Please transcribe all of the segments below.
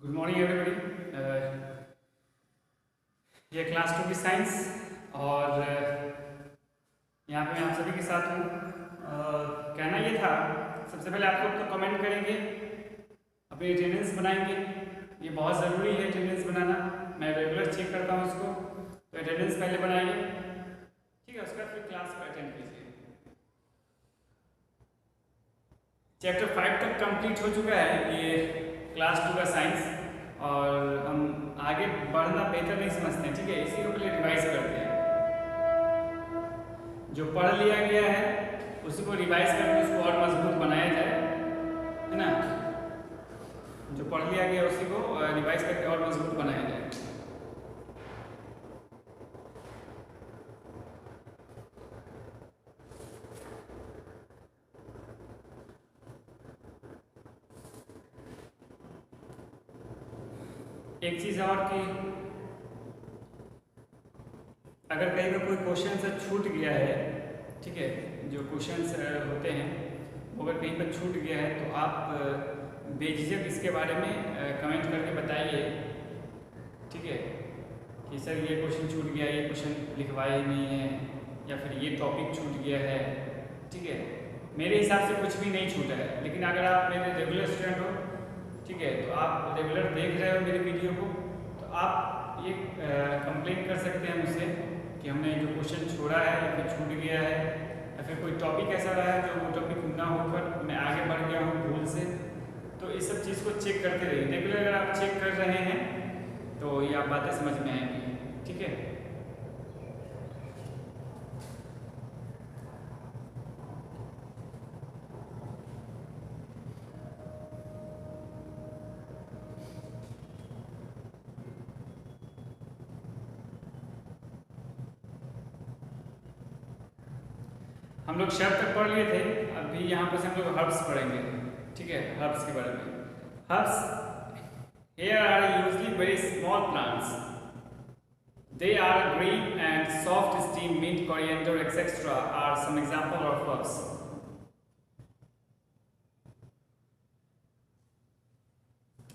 Good morning everybody. ये class 2 की science और यहाँ पे मैं आप सभी के साथ हूँ। कहना ये था, सबसे पहले आप लोग तो कमेंट करेंगे, अपनी अटेंडेंस बनाएंगे। ये बहुत ज़रूरी है अटेंडेंस बनाना, मैं रेगुलर चेक करता हूँ इसको, तो अटेंडेंस पहले बनाइए, ठीक है। उसके बाद फिर क्लास को अटेंड कीजिए। चैप्टर 5 तक कंप्लीट हो चुका है ये क्लास 2 का साइंस, और हम आगे बढ़ना बेहतर नहीं समझते हैं, ठीक है। इसी को पहले रिवाइज करते हैं। जो पढ़ लिया गया है उसी को रिवाइज करके उसको और मजबूत बनाया जाए, है ना। जो पढ़ लिया गया उसी को रिवाइज करके और मजबूत बनाया जाए। एक चीज़ और कि अगर कहीं पर कोई क्वेश्चन से छूट गया है, ठीक है, जो क्वेश्चंस होते हैं वो अगर कहीं पर छूट गया है तो आप बेझिझक इसके बारे में कमेंट करके बताइए, ठीक है, कि सर ये क्वेश्चन छूट गया, ये क्वेश्चन लिखवाया ही नहीं है, या फिर ये टॉपिक छूट गया है, ठीक है। मेरे हिसाब से कुछ भी नहीं छूटा है, लेकिन अगर आप मेरे रेगुलर स्टूडेंट हो, ठीक है, तो आप रेगुलर देख रहे हो मेरे वीडियो को, तो आप ये कंप्लेंट कर सकते हैं मुझसे कि हमने जो क्वेश्चन छोड़ा है या फिर छूट गया है, या फिर कोई टॉपिक ऐसा रहा है जो वो टॉपिक ना होकर मैं आगे बढ़ गया हूँ भूल से। तो इस सब चीज़ को चेक करते रहिए। रेगुलर अगर आप चेक कर रहे हैं तो ये आप बातें समझ में आएंगी, ठीक है। हम लोग शब्द तक पढ़ लिए थे, अभी यहाँ पर से हम लोग हर्ब्स पढ़ेंगे, ठीक है। हर्ब्स के बारे में, herbs here are usually very small plants. They are green and soft. Steam, mint, coriander, etc. are some example of herbs.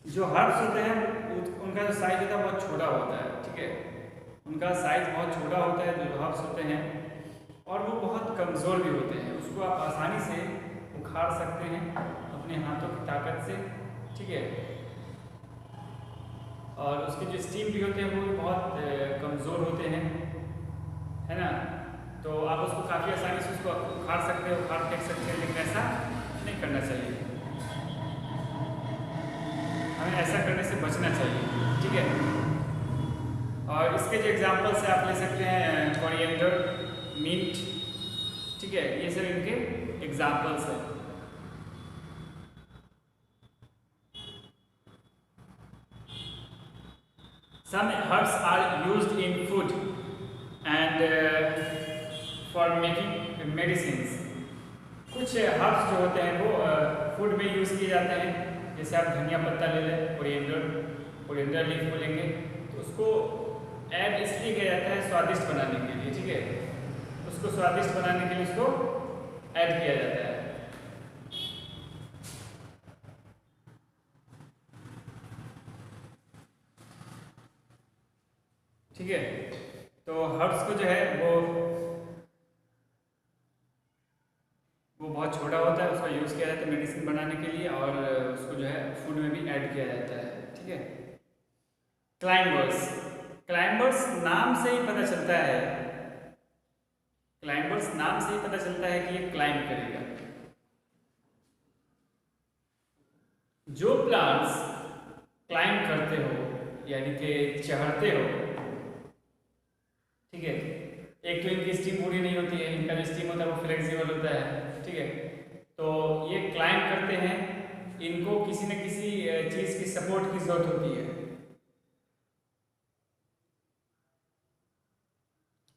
जो हर्ब्स होते हैं उनका जो साइज होता है बहुत छोटा होता है, ठीक है। उनका साइज बहुत छोटा होता है जो हर्ब्स होते हैं, और वो बहुत कमज़ोर भी होते हैं। उसको आप आसानी से उखाड़ सकते हैं अपने हाथों की ताकत से, ठीक है। और उसके जो स्टीम भी होते हैं वो भी बहुत कमज़ोर होते हैं, है ना। तो आप उसको काफ़ी आसानी से उसको उखाड़ सकते हैं, उखाड़ फेंक सकते हैं, लेकिन ऐसा नहीं करना चाहिए। हमें ऐसा करने से बचना चाहिए, ठीक है। और इसके जो एग्जाम्पल्स है आप ले सकते हैं, कोरिएंडर, मिंट, ठीक है, ये सब इनके एग्जाम्पल्स हैं। Some herbs are used in food and for making medicines. कुछ हर्ब्स जो होते हैं वो फूड में यूज़ किए जाते हैं। जैसे आप धनिया पत्ता ले लें, कोरिएंडर लीफ बोलेंगे, तो उसको ऐड इसलिए किया जाता है स्वादिष्ट बनाने के लिए, ठीक है। उसको स्वादिष्ट बनाने के लिए उसको ऐड किया जाता है। ठीक है, तो हर्ब्स को जो है वो बहुत छोटा होता है, उसका यूज़ किया जाता है मेडिसिन बनाने के लिए, और उसको जो है फूड में भी ऐड किया जाता है, ठीक है। क्लाइंबर्स नाम से ही पता चलता है, क्लाइंबर्स नाम से ही पता चलता है कि ये क्लाइंब करेगा। जो प्लांट्स क्लाइंब करते हो यानी कि चढ़ते हो, ठीक है, एक तो इनकी स्टीम पूरी नहीं होती है, इनका जो स्टीम होता है वो फ्लेक्सिबल होता है, ठीक है। तो ये क्लाइंब करते हैं, इनको किसी न किसी चीज़ की सपोर्ट की जरूरत होती है।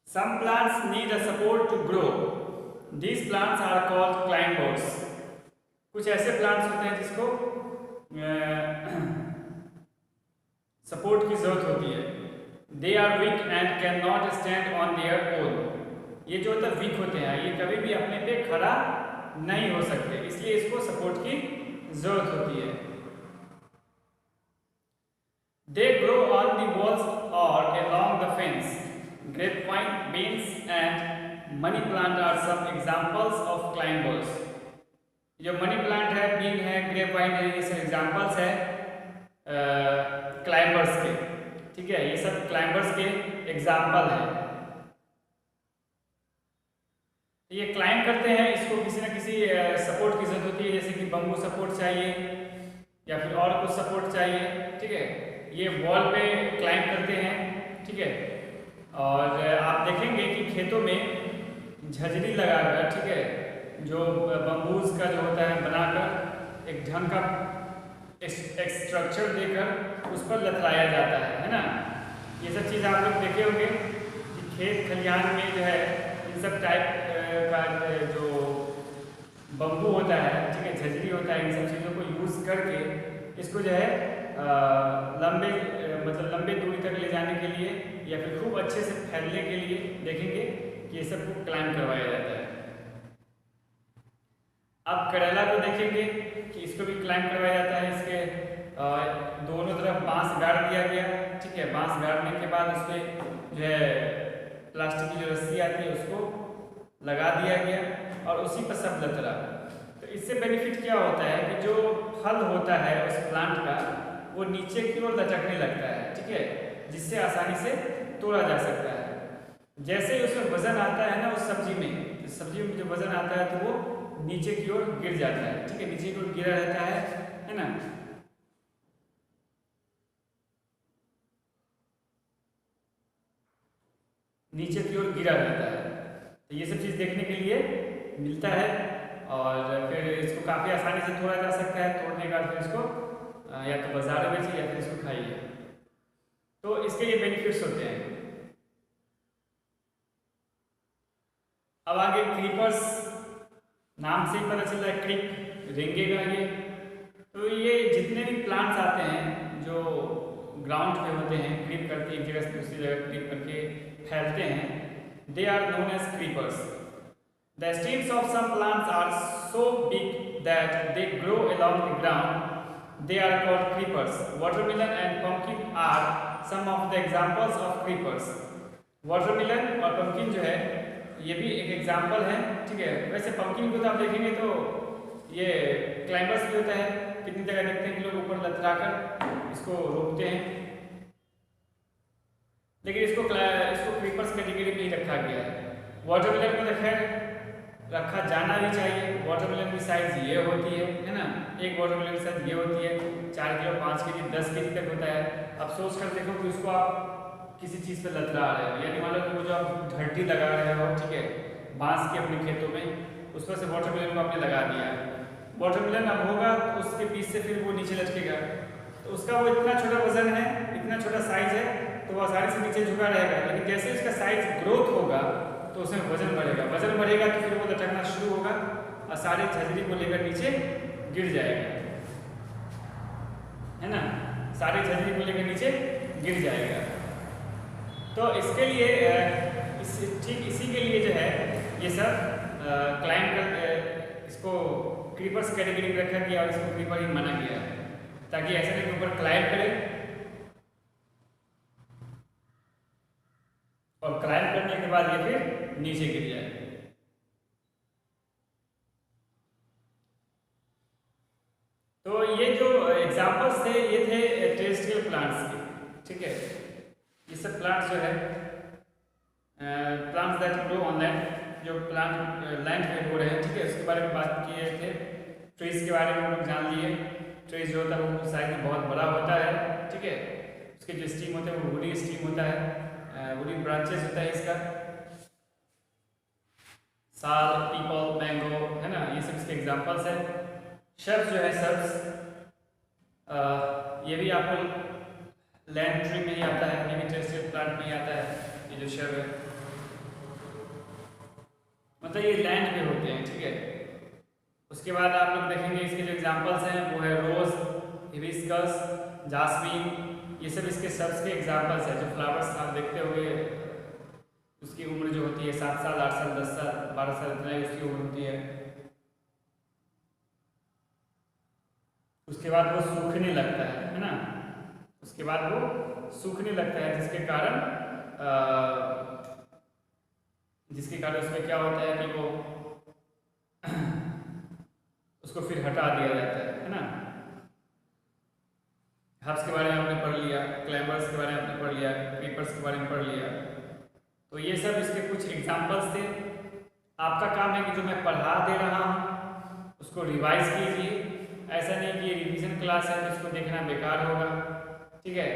Some plants need a support to grow. These plants are called climbers. कुछ ऐसे प्लांट्स होते हैं जिसको सपोर्ट की जरूरत होती है। They are weak and cannot stand on their own. ये जो होता है वीक होते हैं, ये कभी भी अपने पे खड़ा नहीं हो सकते, इसलिए इसको सपोर्ट की जरूरत होती है। grapevine, beans and money plant are some examples of climbers. जो मनी प्लांट है, बीन है, ग्रेपवाइन है, ये सब एग्जाम्पल्स है क्लाइंबर्स के, ठीक है, ये सब क्लाइंबर्स के एग्जाम्पल हैं। ये क्लाइंब करते हैं, इसको किसी न किसी सपोर्ट की जरूरत होती है, जैसे कि बम्बू सपोर्ट चाहिए या फिर और कुछ सपोर्ट चाहिए, ठीक है। ये वॉल पे क्लाइंब करते हैं, ठीक है। और आप देखेंगे कि खेतों में झजरी लगाकर, ठीक है, जो बम्बूज का जो होता है बनाकर एक ढंग का एक स्ट्रक्चर देकर उस पर लतराया जाता है ना। ये सब चीज़ आप लोग देखे होंगे कि खेत खलिहान में जो है इन सब टाइप का जो बम्बू होता है, ठीक है, झजरी होता है, इन सब चीज़ों को यूज़ करके इसको जो है लंबे दूरी तक ले जाने के लिए या फिर खूब अच्छे से फैलने के लिए देखेंगे कि ये सब को क्लाइंब करवाया जाता है। अब करेला को देखेंगे कि इसको भी क्लाइंब करवाया जाता है। इसके दोनों तरफ बांस गाड़ दिया गया, ठीक है। बांस गाड़ने के बाद उस पर जो है प्लास्टिक की जो रस्सी आती है उसको लगा दिया गया और उसी पर सब लतरा। तो इससे बेनिफिट क्या होता है कि जो फल होता है उस प्लांट का वो नीचे की ओर लटकने लगता है, ठीक है, जिससे आसानी से तोड़ा जा सकता है। जैसे ही उसमें वजन आता है ना, उस सब्जी में जो वजन आता है तो वो नीचे की ओर गिर जाता है, ठीक है, नीचे की ओर गिरा रहता है ना। नीचे की ओर गिरा रहता है। तो ये सब चीज़ देखने के लिए मिलता है और फिर इसको काफ़ी आसानी से तोड़ा जा सकता है। तोड़ने के बाद फिर इसको या तो बाजार में बेचिए या फिर इसको खाइए। तो इसके ये बेनिफिट्स होते हैं। अब आगे क्रीपर्स, नाम से ही पता चल रहा है क्रीप रेंगेगा ये। तो ये जितने भी प्लांट्स आते हैं जो ग्राउंड पे होते हैं, क्रीप करके एक जगह से दूसरी जगह क्रीप करके फैलते हैं, they are known as creepers. The stems of some plants are so big that they grow along the ground. They are called creepers. Watermelon and pumpkin are some of the examples of creepers. Watermelon और pumpkin जो है ये भी एक example है, ठीक है। वैसे पंपकिन को तो आप देखेंगे तो ये क्लाइंबर्स भी होता है, कितनी जगह देखते हैं कि लोग ऊपर लतरा कर इसको रोकते हैं, लेकिन इसको क्रीपर्स कैटेगरी में ही रखा गया है। वाटरमेलन को तो खैर रखा जाना भी चाहिए। वाटरमेलन की साइज ये होती है ना, एक वाटरमेलन की साइज ये होती है 4 किलो, 5 केजी, 10 केजी तक होता है। अब सोच कर देखो कि उसको आप किसी चीज़ पे लतरा रहे हो, यानी मान लो कि वो जो आप धरती लगा रहे हो, ठीक है, बांस के अपने खेतों में, उस पर से वाटरमेलन को आपने लगा दिया। वाटरमेलन अब होगा तो उसके बीच से फिर वो नीचे लटकेगा, तो उसका वो इतना छोटा वजन है, इतना छोटा साइज है, तो वो आसानी से नीचे झुका रहेगा। लेकिन जैसे उसका साइज ग्रोथ होगा तो उसमें वजन बढ़ेगा, वजन बढ़ेगा तो फिर वो लटकना शुरू होगा और सारी झजरी को लेकर नीचे गिर जाएगा, है ना, सारी झजरी को लेकर नीचे गिर जाएगा। तो इसके लिए ठीक इसी के लिए जो है ये सब क्लाइंब कर इसको क्रीपर्स कैटेगरी में रखा गया और इसको क्रीपर ही माना गया है, ताकि ऐसे नहीं ऊपर क्लाइंब करे और क्लाइंब करने के बाद ये फिर नीचे गिर जाए। तो ये जो एग्जांपल्स थे ये थे टेरेस्ट्रियल प्लांट्स के, ठीक है। ये सब प्लांट्स जो है plants that grow on land, जो प्लांट लैंड पे हो रहे हैं, ठीक है, उसके बारे में बात किए थे। ट्रीज के बारे में हम लोग जान लिए। ट्रीज जो होता है वो साइज में बहुत बड़ा होता है, ठीक है, उसके जो स्टीम होते हैं वो वुडी स्टीम होता है, वुडी ब्रांचेस होता है इसका, साल, पीपल, मैंगो, है ना, ये सब इसके एग्जांपल्स हैं। शर्ब्स जो है शर्ब्स, ये भी आपको लैंड ट्री में ही आता है, ये भी टेरेस्ट्रियल प्लांट में ही आता है। ये जो शर्ब है मतलब ये लैंड पे होते हैं, ठीक है। उसके बाद आप लोग देखेंगे इसके जो एग्जांपल्स हैं वो है रोज, हिबिस्कस, जास्मीन, ये सब इसके शर्ब्स के एग्जांपल्स हैं। जो फ्लावर्स आप देखते होंगे उसकी उम्र जो होती है 7 साल, 8 साल, 10 साल, 12 साल, इतना ही उसकी उम्र होती है। उसके बाद वो सूखने लगता है ना, उसके बाद वो सूखने लगता है, जिसके कारण जिसके कारण उसमें क्या होता है कि वो उसको फिर हटा दिया जाता है ना। हब्स के बारे में आपने पढ़ लिया, क्लाइंबर्स के बारे में आपने पढ़ लिया, क्रीपर्स के बारे में पढ़ लिया। तो ये सब इसके कुछ एग्जांपल्स थे। आपका काम है कि जो मैं पढ़ा दे रहा हूँ उसको रिवाइज कीजिए। ऐसा नहीं कि ये रिवीजन क्लास है तो इसको देखना बेकार होगा, ठीक है।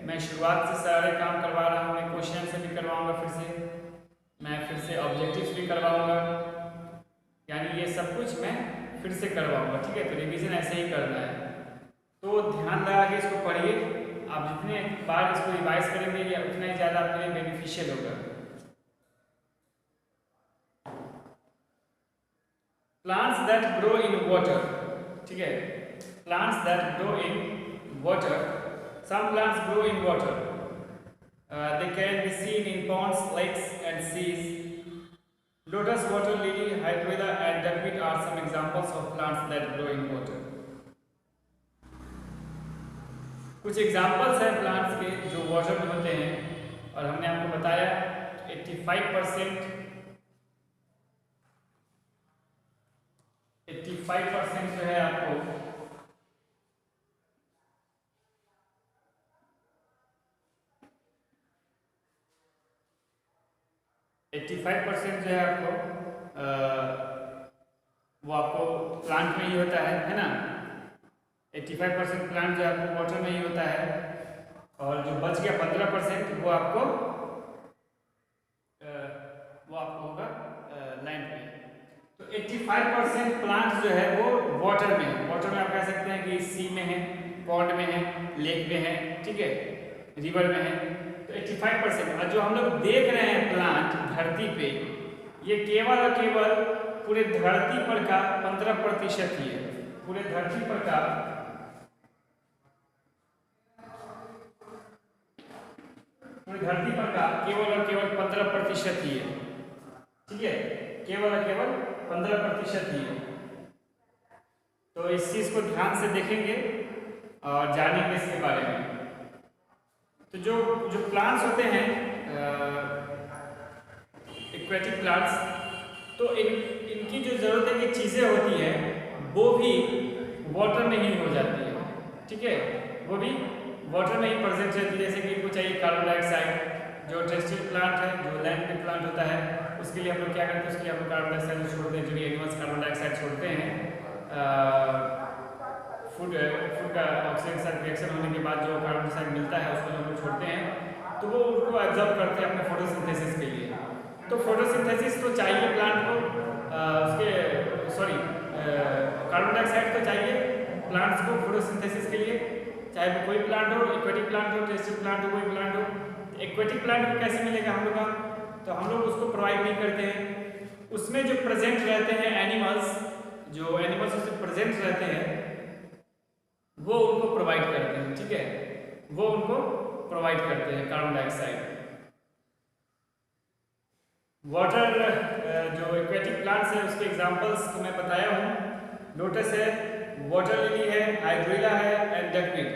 मैं शुरुआत से सारे काम करवा रहा हूँ, मैं क्वेश्चन से भी करवाऊँगा, मैं फिर से ऑब्जेक्टिव्स भी करवाऊँगा, यानी ये सब कुछ मैं फिर से करवाऊँगा, ठीक है। तो रिवीजन ऐसे ही करना है, तो ध्यान लगा के इसको पढ़िए। आप जितने बार इसको रिवाइज करेंगे या उतना ही ज़्यादा आपके लिए बेनिफिशियल होगा। Plants that grow in water, ठीक है। Plants that grow in water, some plants grow in water, they can be seen in ponds, lakes and seas. Lotus, water lily, hydrilla and duckweed are some examples of plants that grow in water. कुछ examples हैं plants के जो water में होते हैं, और हमने आपको बताया 85% जो है आपको 85% जो है आपको वो आपको प्लांट में ही होता है ना। 85% प्लांट जो आपको वाटर में ही होता है, और जो बच गया 15% वो आपको होगा लैंड में। तो 85% प्लांट जो है वो वाटर में है। वाटर में आप कह सकते हैं कि सी में है, पॉन्ड में है, लेक में है, ठीक है, रिवर में है। तो 85%, और जो हम लोग देख रहे हैं प्लांट धरती पे, ये केवल और केवल पूरे धरती पर का 15% ही है। पूरे धरती पर का केवल और केवल 15% ही है, ठीक है, केवल और केवल 15% ही है। तो इस चीज को ध्यान से देखेंगे और जानेंगे इसके बारे में। तो जो प्लांट्स होते हैं एक्वेटिक प्लांट्स, तो इनकी जो जरूरत की चीजें होती है वो भी वाटर में ही हो जाती है, ठीक है, वो भी वाटर में ही प्रेजेंट रहती है। जैसे कि इनको चाहिए कार्बन डाइऑक्साइड, जो टेरेस्ट्रियल प्लांट है, जो लैंड पे प्लांट होता है, उसके लिए हम लोग क्या करते हैं, उसके लिए हम लोग कार्बन डाइऑक्साइड छोड़ते हैं। जो भी एनिमल्स कार्बन डाइऑक्साइड छोड़ते हैं, फूड का ऑक्सीजन के साथ रिएक्शन होने के बाद जो कार्बन डाइऑक्साइड मिलता है उसको हम लोग छोड़ते हैं, तो वो उनको एब्जॉर्ब करते हैं अपने फोटोसिंथेसिस के लिए। तो फोटोसिंथेसिस तो चाहिए प्लांट को, कार्बन डाइऑक्साइड तो चाहिए प्लांट्स को फोटोसिंथेसिस के लिए, चाहे वो कोई प्लांट हो, एक्वेटिक प्लांट हो, टेरेस्ट्रियल प्लांट हो, कोई प्लांट हो। एक्वेटिक प्लांट को कैसे मिलेगा हम लोग का, तो हम लोग उसको प्रोवाइड नहीं करते हैं। उसमें जो प्रेजेंट रहते हैं एनिमल्स, जो एनिमल्स उसमें प्रेजेंट रहते हैं वो उनको प्रोवाइड करते हैं, ठीक है, वो उनको प्रोवाइड करते हैं कार्बन डाइऑक्साइड। वाटर जो एक्वेटिक प्लांट्स है उसके एग्जांपल्स तो मैं बताया हूँ, लोटस है, वाटर लिली है, हाइड्रिला है and duckweed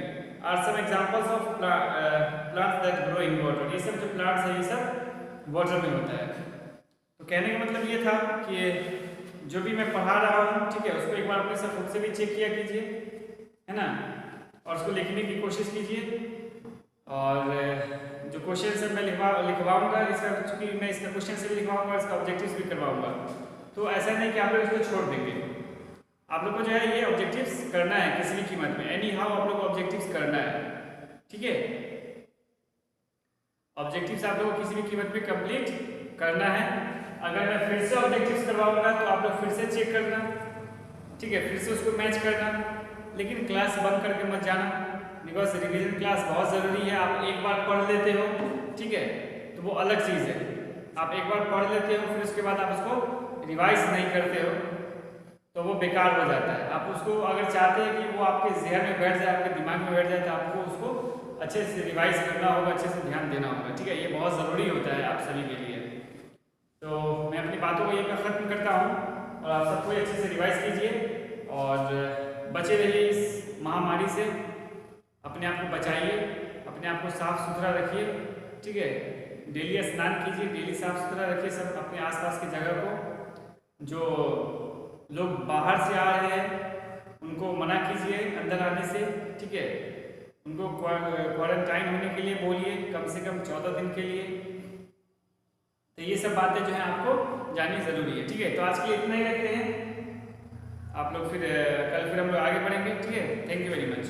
are some examples of plants that grow in water. ये सब जो प्लांट्स है ये सब वाटर में होता है। तो कहने का मतलब ये था कि जो भी मैं पढ़ा रहा हूँ, ठीक है, उसको एक बार अपने साथ खुद से भी चेक किया कीजिए, है ना, और उसको लिखने की कोशिश कीजिए। और जो क्वेश्चन है मैं लिखवाऊंगा, इसका चूंकि मैं इसका क्वेश्चन से भी लिखवाऊंगा, इसका ऑब्जेक्टिव्स भी करवाऊंगा। तो ऐसा नहीं कि आप लोग इसको छोड़ देंगे, आप लोग को जो है ये ऑब्जेक्टिव्स करना है किसी भी कीमत में, एनी हाउ आप लोग को ऑब्जेक्टिव्स करना है, ठीक है। ऑब्जेक्टिव्स आप लोग को किसी भी कीमत में कंप्लीट करना है। अगर मैं फिर से ऑब्जेक्टिव्स करवाऊंगा तो आप लोग फिर से चेक करना, ठीक है, फिर से उसको मैच करना, लेकिन क्लास बंद करके मत जाना, बिकॉज रिवीजन क्लास बहुत ज़रूरी है। आप एक बार पढ़ लेते हो, ठीक है, तो वो अलग चीज़ है। आप एक बार पढ़ लेते हो, फिर उसके बाद आप उसको रिवाइज नहीं करते हो तो वो बेकार हो जाता है। आप उसको अगर चाहते हैं कि वो आपके जहन में बैठ जाए, आपके दिमाग में बैठ जाए, तो आपको उसको अच्छे से रिवाइज करना होगा, अच्छे से ध्यान देना होगा, ठीक है। ये बहुत ज़रूरी होता है आप सभी के लिए। तो मैं अपनी बातों को यहीं पर ख़त्म करता हूँ, और आप सबको अच्छे से रिवाइज कीजिए और बचे रहिए इस महामारी से। अपने आप को बचाइए, अपने आप को साफ सुथरा रखिए, ठीक है। डेली स्नान कीजिए, डेली साफ सुथरा रखिए सब अपने आसपास की जगह को। जो लोग बाहर से आ रहे हैं उनको मना कीजिए अंदर आने से, ठीक है। उनको क्वारंटाइन होने के लिए बोलिए कम से कम 14 दिन के लिए। तो ये सब बातें जो है आपको जाननी ज़रूरी है, ठीक है। तो आज के लिए इतना ही रखते हैं, आप लोग फिर कल फिर हम लोग आगे बढ़ेंगे, ठीक है। Thank you very much.